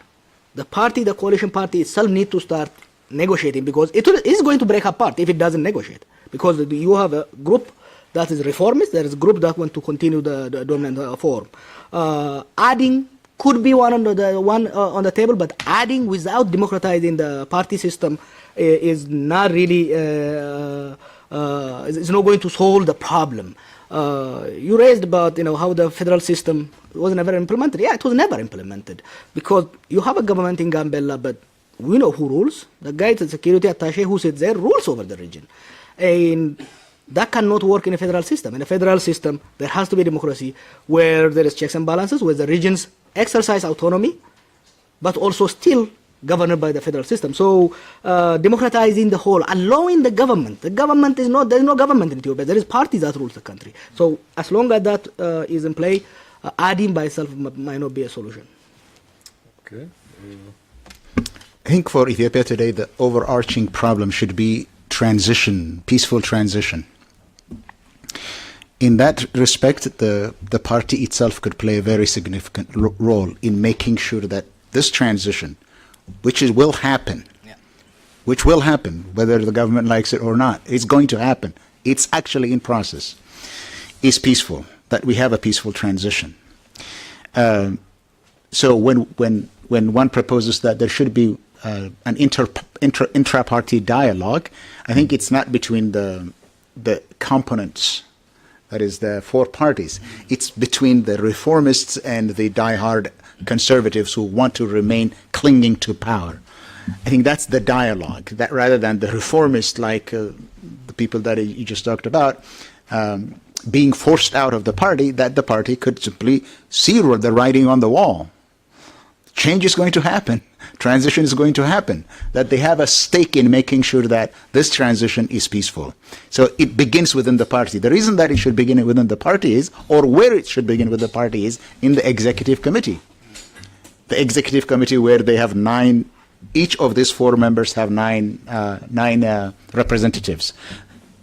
the coalition party itself needs to start negotiating because it is going to break apart if it doesn't negotiate. Because you have a group that is reformist, there is a group that want to continue the dominant form. Adding could be one on the table, but adding without democratizing the party system is not really is not going to solve the problem. You raised about how the federal system was never implemented. Yeah, it was never implemented because you have a government in Gambella, but we know who rules. The guy, the security attaché who sits there, rules over the region, and that cannot work in a federal system. In a federal system, there has to be democracy where there is checks and balances, where the regions exercise autonomy, but also still governed by the federal system. So democratizing the whole, allowing the government is not, there is no government in Ethiopia, there is parties that rules the country. So as long as that is in play, adding by itself might not be a solution. Okay. I think for Ethiopia today, the overarching problem should be transition, peaceful transition. In that respect, the party itself could play a very significant role in making sure that this transition, which will happen, whether the government likes it or not, it's going to happen. It's actually in process, is peaceful, that we have a peaceful transition. So when one proposes that there should be an intra-party dialogue, I think it's not between the components, that is the four parties. It's between the reformists and the diehard conservatives who want to remain clinging to power. I think that's the dialogue, that rather than the reformists like the people that you just talked about being forced out of the party, that the party could simply see the writing on the wall. Change is going to happen. Transition is going to happen. That they have a stake in making sure that this transition is peaceful. So it begins within the party. The reason that it should begin within the party is, or where it should begin with the party is, in the executive committee. The executive committee where they have 9, each of these 4 members have 9 representatives.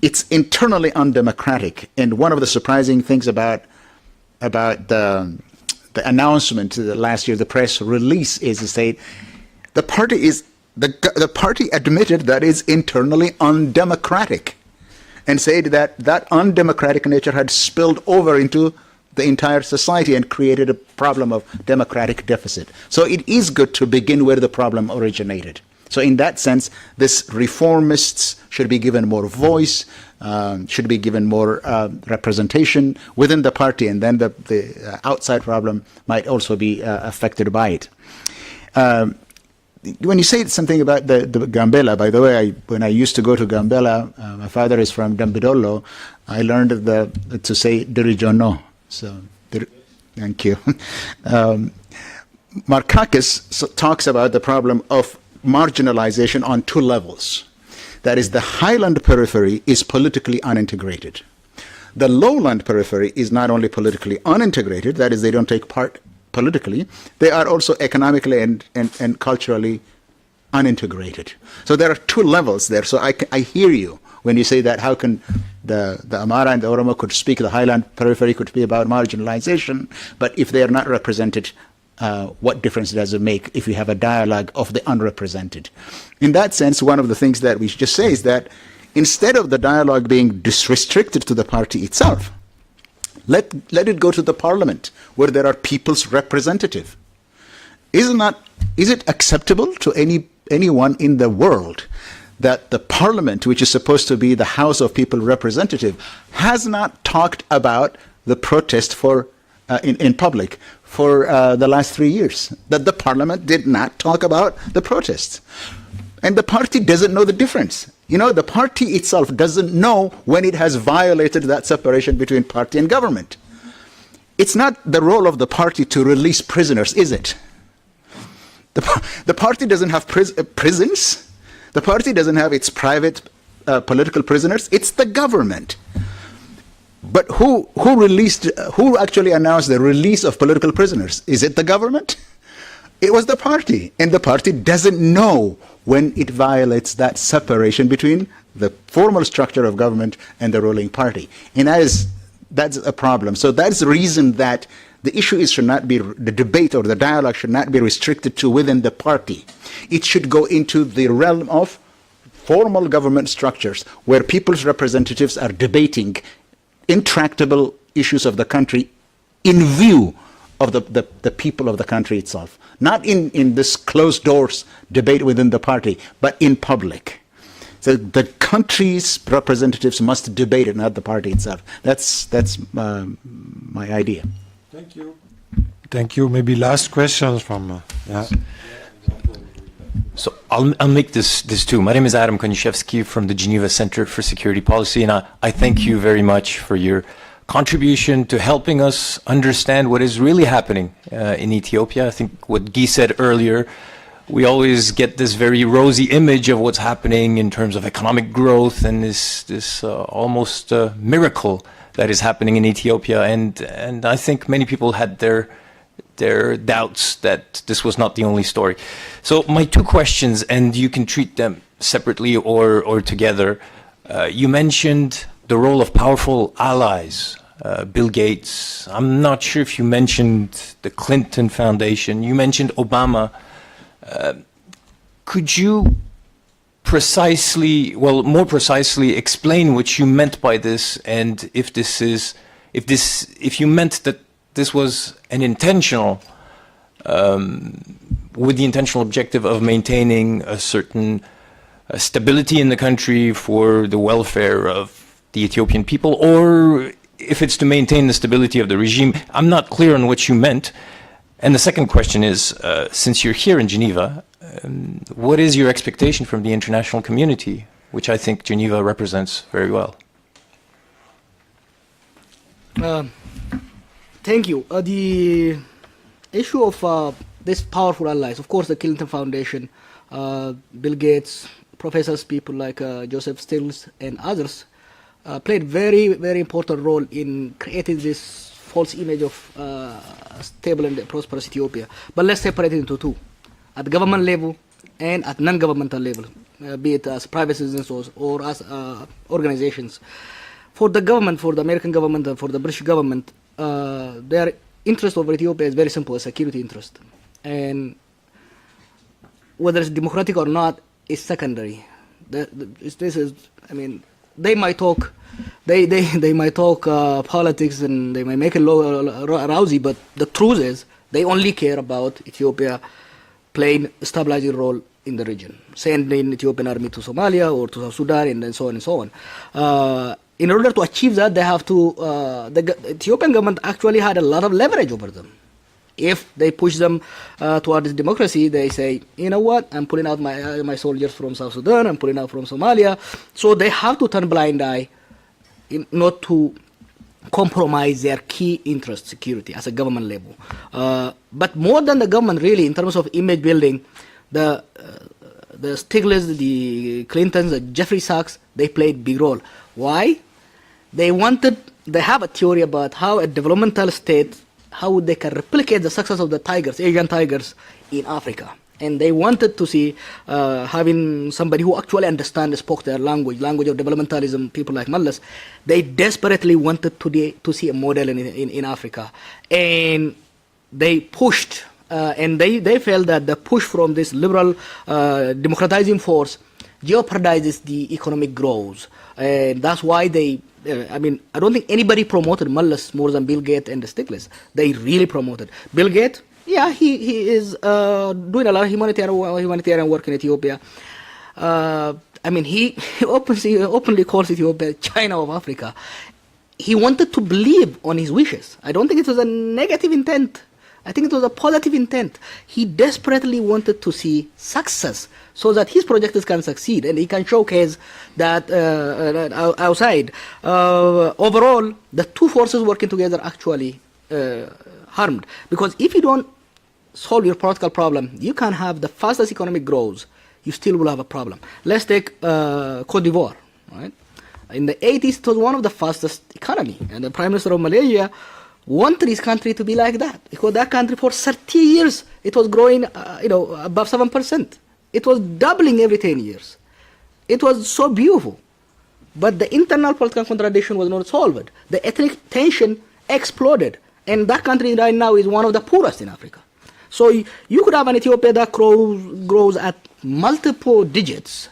It's internally undemocratic. And one of the surprising things about the announcement last year, the press release, is to say the party admitted that it's internally undemocratic, and said that undemocratic nature had spilled over into the entire society and created a problem of democratic deficit. So it is good to begin where the problem originated. So in that sense, this reformists should be given more voice, should be given more representation within the party, and then the outside problem might also be affected by it. When you say something about the Gambela, by the way, when I used to go to Gambela, my father is from Dambidolo, I learned to say Dirijono. So, thank you. Markakis talks about the problem of marginalization on two levels. That is, the highland periphery is politically unintegrated. The lowland periphery is not only politically unintegrated, that is, they don't take part politically, they are also economically and culturally unintegrated. So there are two levels there. So I hear you when you say that how can the Amara and the Oromo could speak, the highland periphery could be about marginalization, but if they are not represented, what difference does it make if you have a dialogue of the unrepresented? In that sense, one of the things that we just say is that instead of the dialogue being restricted to the party itself, let it go to the parliament where there are people's representative. Is it acceptable to anyone in the world that the parliament, which is supposed to be the house of people representative, has not talked about the protest in public for the last 3 years? That the parliament did not talk about the protests. And the party doesn't know the difference. You know, the party itself doesn't know when it has violated that separation between party and government. It's not the role of the party to release prisoners, is it? The party doesn't have prisons. The party doesn't have its private political prisoners. It's the government. But who actually announced the release of political prisoners? Is it the government? It was the party. And the party doesn't know when it violates that separation between the formal structure of government and the ruling party. And that's a problem. So that's the reason that the issue should not be, the debate or the dialogue should not be restricted to within the party. It should go into the realm of formal government structures where people's representatives are debating intractable issues of the country in view of the people of the country itself. Not in this closed doors debate within the party, but in public. So the country's representatives must debate it, not the party itself. That's my idea. Thank you. Thank you. Maybe last questions from... yeah. So I'll make this too. My name is Adam Koniszewski from the Geneva Center for Security Policy, and I thank you very much for your contribution to helping us understand what is really happening in Ethiopia. I think what Guy said earlier, we always get this very rosy image of what's happening in terms of economic growth and this almost miracle that is happening in Ethiopia, and I think many people had their doubts that this was not the only story. So my two questions, and you can treat them separately or together. You mentioned the role of powerful allies, Bill Gates. I'm not sure if you mentioned the Clinton Foundation. You mentioned Obama. Could you more precisely explain what you meant by this, and if you meant that this was an intentional, with the intentional objective of maintaining a certain stability in the country for the welfare of the Ethiopian people, or if it's to maintain the stability of the regime. I'm not clear on what you meant. And the second question is, since you're here in Geneva, what is your expectation from the international community, which I think Geneva represents very well? Thank you. The issue of this powerful allies, of course, the Clinton Foundation, Bill Gates, professors, people like Joseph Stiglitz and others, played very, very important role in creating this false image of stable and prosperous Ethiopia. But let's separate it into two: at government level and at non-governmental level, be it as private citizens or as organizations. For the government, for the American government and for the British government, their interest over Ethiopia is very simple: a security interest, and whether it's democratic or not is secondary. They might talk, they might talk politics, and they might make it rousy, but the truth is they only care about Ethiopia playing a stabilizing role in the region, sending Ethiopian army to Somalia or to South Sudan, and so on and so on. In order to achieve that, they have to. The Ethiopian government actually had a lot of leverage over them. If they push them towards democracy, they say, you know what, I'm pulling out my soldiers from South Sudan, I'm pulling out from Somalia. So they have to turn blind eye not to compromise their key interest, security, as a government level. But more than the government, really, in terms of image building, the Stiglitz, the Clintons, the Jeffrey Sachs, they played big role. Why? They have a theory about how a developmental state, how they can replicate the success of the tigers, Asian tigers, in Africa. And they wanted to see having somebody who actually understands, spoke their language of developmentalism, people like Mallas. They desperately wanted to see a model in Africa. And they pushed, and they felt that the push from this liberal democratizing force jeopardizes the economic growth. And that's why they, I don't think anybody promoted Mallas more than Bill Gates and the Stiglitz. They really promoted. Bill Gates, yeah, he is doing a lot of humanitarian work in Ethiopia. He openly calls Ethiopia China of Africa. He wanted to believe on his wishes. I don't think it was a negative intent. I think it was a positive intent. He desperately wanted to see success so that his projects can succeed and he can showcase that outside. Overall, the two forces working together actually harmed. Because if you don't solve your political problem, you can have the fastest economic growth, you still will have a problem. Let's take Cote d'Ivoire, right? In the 80s, it was one of the fastest economy, and the Prime Minister of Malaysia wanted his country to be like that, because that country for 30 years, it was growing, above 7%. It was doubling every 10 years. It was so beautiful. But the internal political contradiction was not solved. The ethnic tension exploded. And that country right now is one of the poorest in Africa. So you could have an Ethiopia that grows at multiple digits.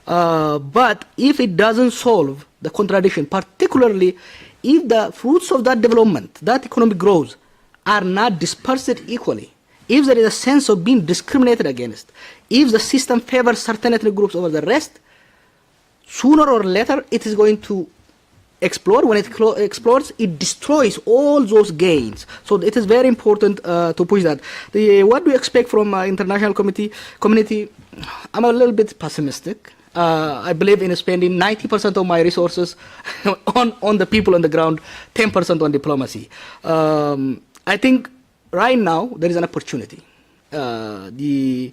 But if it doesn't solve the contradiction, particularly if the fruits of that development, that economic growth, are not dispersed equally, if there is a sense of being discriminated against, if the system favors certain ethnic groups over the rest, sooner or later it is going to explode. When it explodes, it destroys all those gains. So it is very important to push that. What do you expect from international community? I'm a little bit pessimistic. I believe in spending 90% of my resources on the people on the ground, 10% on diplomacy. I think right now there is an opportunity. The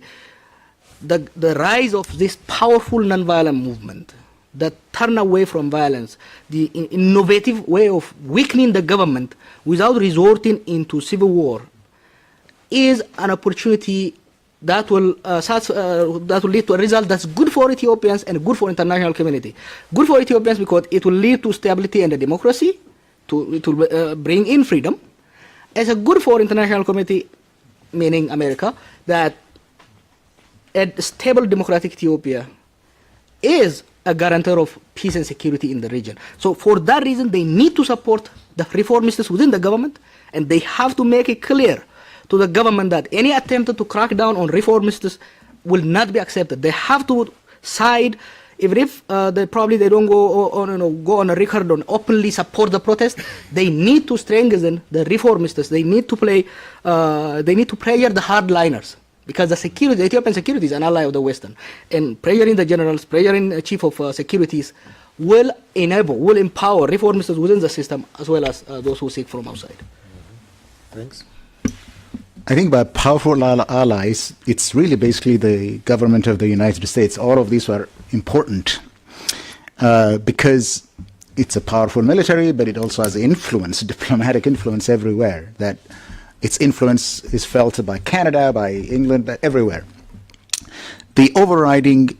rise of this powerful nonviolent movement that turn away from violence, the innovative way of weakening the government without resorting into civil war, is an opportunity that will lead to a result that's good for Ethiopians and good for international community. Good for Ethiopians because it will lead to stability and democracy, it will bring in freedom. As a good for international community, meaning America, that a stable democratic Ethiopia is a guarantor of peace and security in the region. So for that reason, they need to support the reformists within the government, and they have to make it clear to the government that any attempt to crack down on reformists will not be accepted. They have to side, even if they don't go on a record and openly support the protest. They need to strengthen the reformists. They need to pressure the hardliners, because the Ethiopian security is an ally of the Western, and pressuring the generals, pressuring the chief of securities will empower reformists within the system as well as those who seek from outside. Thanks. I think by powerful allies, it's really basically the government of the United States. All of these are important because it's a powerful military, but it also has influence, diplomatic influence everywhere. That its influence is felt by Canada, by England, everywhere. The overriding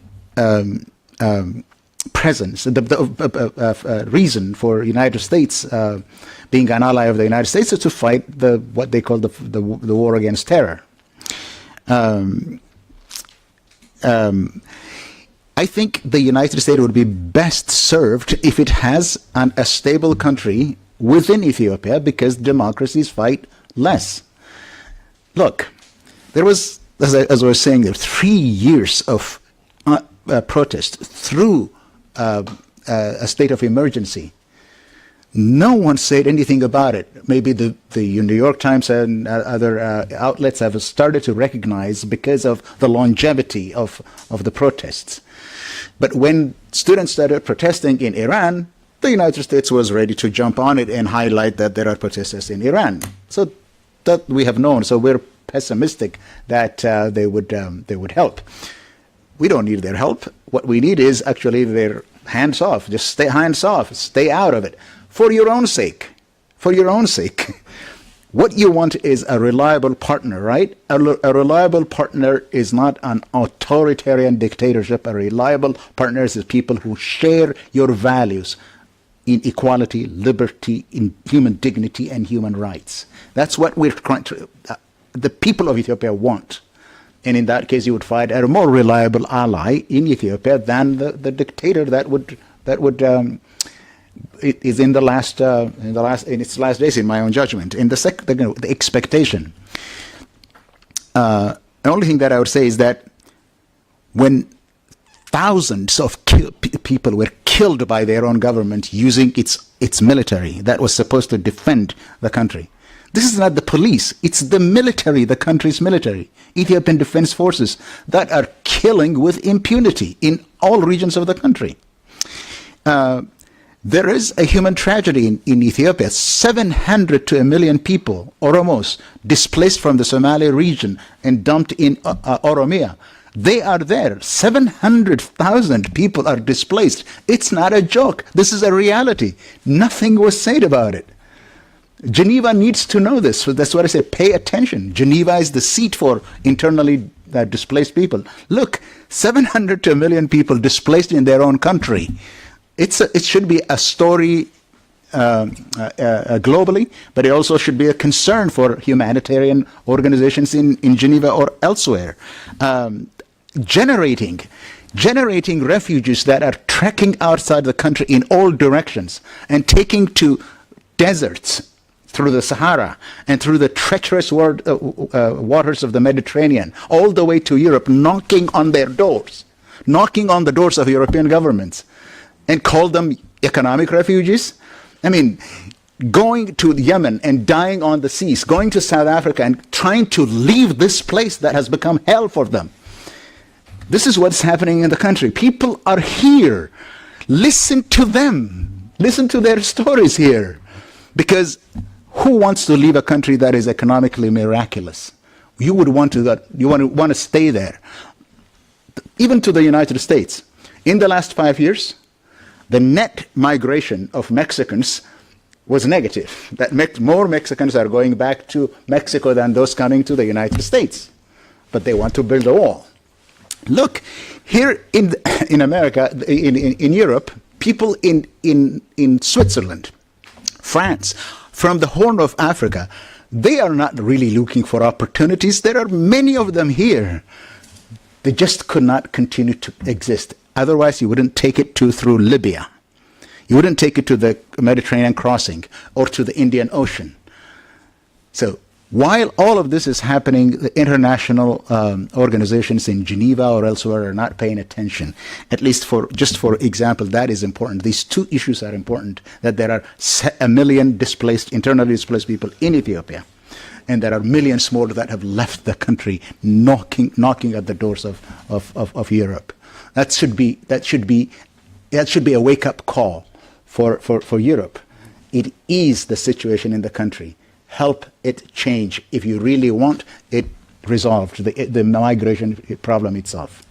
presence, the reason for United States being an ally of the United States is to fight what they call the war against terror. I think the United States would be best served if it has a stable country within Ethiopia, because democracies fight less. Look, there was as I was saying, there are 3 years of protest through a state of emergency. No one said anything about it. Maybe the New York Times and other outlets have started to recognize because of the longevity of the protests. But when students started protesting in Iran, the United States was ready to jump on it and highlight that there are protesters in Iran. So that we have known. So we're pessimistic that they would help. We don't need their help. What we need is actually their hands off. Just stay hands off. Stay out of it. For your own sake. For your own sake. What you want is a reliable partner, right? A reliable partner is not an authoritarian dictatorship. A reliable partner is people who share your values in equality, liberty, in human dignity, and human rights. That's what we're trying to, the people of Ethiopia want. And in that case, you would find a more reliable ally in Ethiopia than the dictator that would it is in its last days, in my own judgment. In the expectation. The only thing that I would say is that when thousands of people were killed by their own government using its military that was supposed to defend the country. This is not the police, it's the military, the country's military, Ethiopian Defense Forces, that are killing with impunity in all regions of the country. There is a human tragedy in Ethiopia. 700 to 1 million people, Oromos, displaced from the Somali region and dumped in Oromia. They are there. 700,000 people are displaced. It's not a joke. This is a reality. Nothing was said about it. Geneva needs to know this. So that's what I say, pay attention. Geneva is the seat for internally displaced people. Look, 700 to 1 million people displaced in their own country. It should be a story globally, but it also should be a concern for humanitarian organizations in Geneva or elsewhere. Generating refugees that are trekking outside the country in all directions and taking to deserts through the Sahara and through the treacherous waters of the Mediterranean, all the way to Europe, knocking on their doors, knocking on the doors of European governments, and call them economic refugees. I mean, going to Yemen and dying on the seas, going to South Africa and trying to leave this place that has become hell for them. This is what's happening in the country. People are here. Listen to them. Listen to their stories here. Because who wants to leave a country that is economically miraculous? You would want to want to stay there. Even to the United States. In the last 5 years, the net migration of Mexicans was negative. That more Mexicans are going back to Mexico than those coming to the United States. But they want to build a wall. Look, here in America, in Europe, people in Switzerland, France, from the Horn of Africa, they are not really looking for opportunities. There are many of them here. They just could not continue to exist. Otherwise, you wouldn't take it through Libya. You wouldn't take it to the Mediterranean crossing or to the Indian Ocean. So while all of this is happening, the international organizations in Geneva or elsewhere are not paying attention. At least for example, that is important. These two issues are important, that there are 1 million internally displaced people in Ethiopia. And there are millions more that have left the country, knocking at the doors of Europe. That should be a wake-up call for Europe. It is the situation in the country. Help it change if you really want it resolved, the migration problem itself.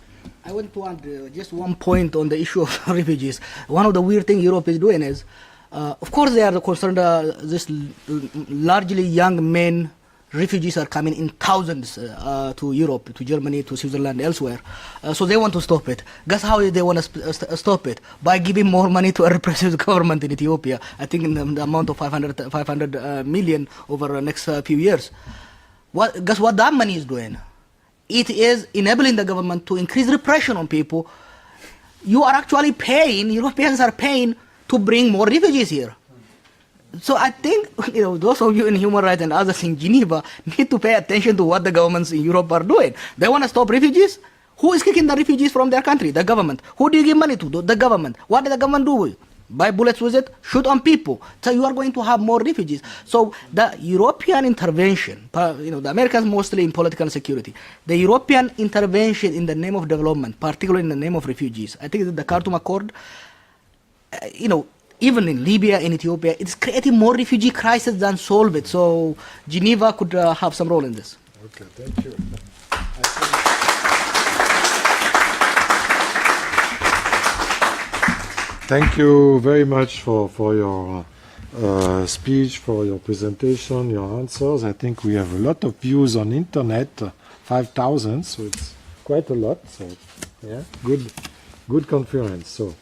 I want to add just one point on the issue of refugees. One of the weird things Europe is doing is, of course, they are concerned. This largely young men. Refugees are coming in thousands to Europe, to Germany, to Switzerland, elsewhere. So they want to stop it. Guess how they want to stop it? By giving more money to a repressive government in Ethiopia. I think in the amount of 500 million over the next few years. Guess what that money is doing? It is enabling the government to increase repression on people. You are actually paying, Europeans are paying to bring more refugees here. So I think those of you in human rights and others in Geneva need to pay attention to what the governments in Europe are doing. They want to stop refugees. Who is kicking the refugees from their country? The government. Who do you give money to? The government. What did the government do? Buy bullets with it? Shoot on people. So you are going to have more refugees. So the European intervention, the Americans mostly in political security, the European intervention in the name of development, particularly in the name of refugees, I think the Khartoum Accord, even in Libya, in Ethiopia, it's creating more refugee crisis than solve it. So Geneva could have some role in this. Okay, thank you. Thank you very much for your speech, for your presentation, your answers. I think we have a lot of views on internet, 5,000, so it's quite a lot. So yeah, good conference. So